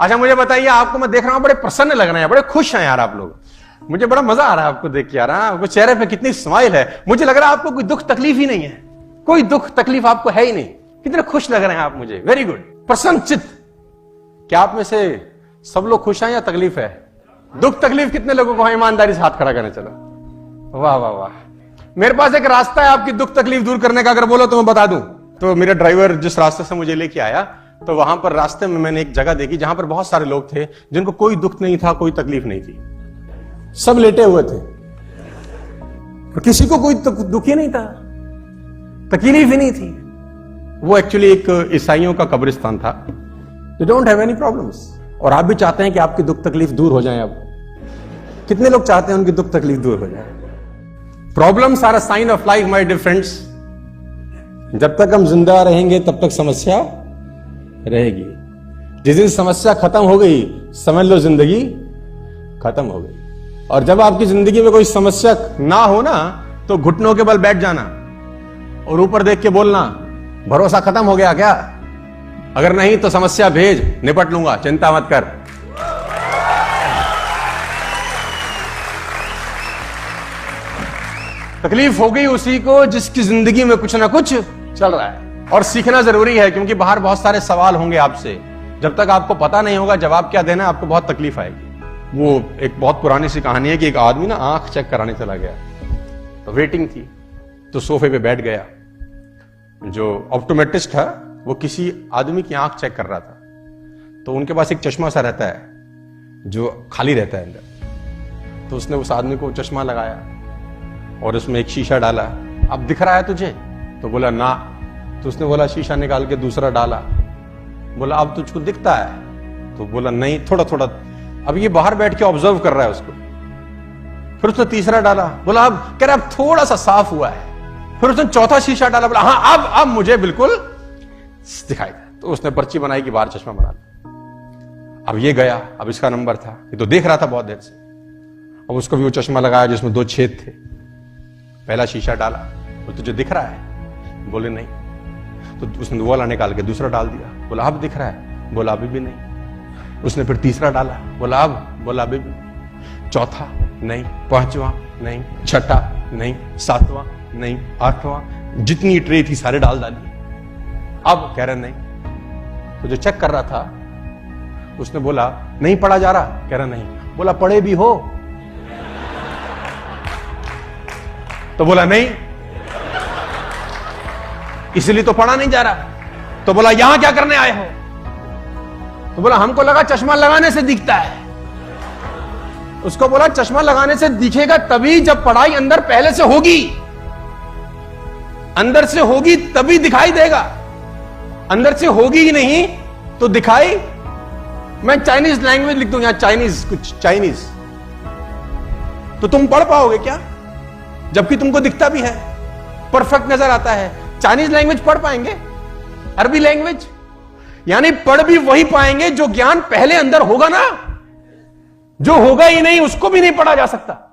अच्छा मुझे बताइए, आपको मैं देख रहा हूं बड़े प्रसन्न लग रहे हैं, बड़े खुश हैं यार आप लोग। मुझे बड़ा मजा आ रहा है आपको देख के यार। आपको चेहरे पे कितनी स्माइल है, मुझे लग रहा है आपको कोई दुख तकलीफ ही नहीं है, कोई दुख तकलीफ आपको है ही नहीं। कितने खुश लग रहे हैं आप मुझे, वेरी गुड, प्रसन्न चित्त। क्या आप में से सब लोग खुश हैं या तकलीफ है? दुख तकलीफ कितने लोगों को है? ईमानदारी से हाथ खड़ा करने चलो। वाह वाह वाह। मेरे पास एक रास्ता है आपकी दुख तकलीफ दूर करने का, अगर बोलो तो मैं बता दूं। तो मेरा ड्राइवर जिस रास्ते से मुझे लेके आया, तो वहां पर रास्ते में मैंने एक जगह देखी जहां पर बहुत सारे लोग थे जिनको कोई दुख नहीं था, कोई तकलीफ नहीं थी, सब लेटे हुए थे और किसी को कोई दुख ही नहीं था, तकलीफ ही नहीं थी। वो एक्चुअली एक ईसाइयों का कब्रिस्तान था। They don't have any problems. और आप भी चाहते हैं कि आपकी दुख तकलीफ दूर हो जाए। अब कितने लोग चाहते हैं उनकी दुख तकलीफ दूर हो जाए? Problems are a sign of life my dear friends. जब तक हम जिंदा रहेंगे तब तक समस्या रहेगी। जिस दिन समस्या खत्म हो गई, समझ लो जिंदगी खत्म हो गई। और जब आपकी जिंदगी में कोई समस्या ना हो ना, तो घुटनों के बल बैठ जाना और ऊपर देख के बोलना, भरोसा खत्म हो गया क्या? अगर नहीं तो समस्या भेज, निपट लूंगा, चिंता मत कर। तकलीफ हो गई उसी को जिसकी जिंदगी में कुछ ना कुछ चल रहा है। और सीखना जरूरी है, क्योंकि बाहर बहुत सारे सवाल होंगे आपसे। जब तक आपको पता नहीं होगा जवाब क्या देना, आपको बहुत तकलीफ आएगी। वो एक बहुत पुरानी सी कहानी है कि एक आदमी ना आंख चेक कराने चला गया, तो वेटिंग थी, तो सोफे पे बैठ गया। जो ऑप्टोमेट्रिस्ट था वो किसी आदमी की आंख चेक कर रहा था। तो उनके पास एक चश्मा सा रहता है जो खाली रहता है अंदर। तो उसने उस आदमी को चश्मा लगाया और उसमें एक शीशा डाला। अब दिख रहा है तुझे? तो बोला ना। तो उसने बोला शीशा निकाल के दूसरा डाला। बोला अब तुझको दिखता है? तो बोला नहीं, थोड़ा थोड़ा। अब ये बाहर बैठ के ऑब्जर्व कर रहा है उसको। फिर उसने तीसरा डाला। बोला अब, कह रहा अब थोड़ा सा साफ हुआ है। फिर उसने चौथा शीशा डाला। बोला हाँ अब मुझे बिल्कुल दिखाई दे। तो उसने पर्ची बनाई कि बाहर चश्मा बना लिया। अब ये गया, अब इसका नंबर था, ये तो देख रहा था बहुत देर से। अब उसको भी वो चश्मा लगाया जिसमें 2 छेद थे। पहला शीशा डाला, वो तुझे दिख रहा है? बोले नहीं। तो उसने वो वाला निकाल के दूसरा डाल दिया। बोला अब दिख रहा है? बोला अभी भी नहीं। उसने फिर तीसरा डाला। बोला अब? बोला अभी भी। चौथा नहीं, पांचवा नहीं, छठा नहीं, सातवां नहीं, आठवां, जितनी ट्रे थी सारे डाल डाली। अब कह रहा नहीं। तो जो चेक कर रहा था उसने बोला नहीं पढ़ा जा रहा? कह रहा नहीं। बोला पढ़े भी हो? तो बोला नहीं, इसलिए तो पढ़ा नहीं जा रहा। तो बोला यहां क्या करने आए हो? तो बोला हमको लगा चश्मा लगाने से दिखता है। उसको बोला चश्मा लगाने से दिखेगा तभी जब पढ़ाई अंदर पहले से होगी, अंदर से होगी तभी दिखाई देगा। अंदर से होगी ही नहीं तो दिखाई। मैं चाइनीज लैंग्वेज लिख दूं यहां, चाइनीज, कुछ चाइनीज, तो तुम पढ़ पाओगे क्या? जबकि तुमको दिखता भी है, परफेक्ट नजर आता है। चाइनीज लैंग्वेज पढ़ पाएंगे? अरबी लैंग्वेज? यानी पढ़ भी वही पाएंगे जो ज्ञान पहले अंदर होगा ना। जो होगा ही नहीं उसको भी नहीं पढ़ा जा सकता।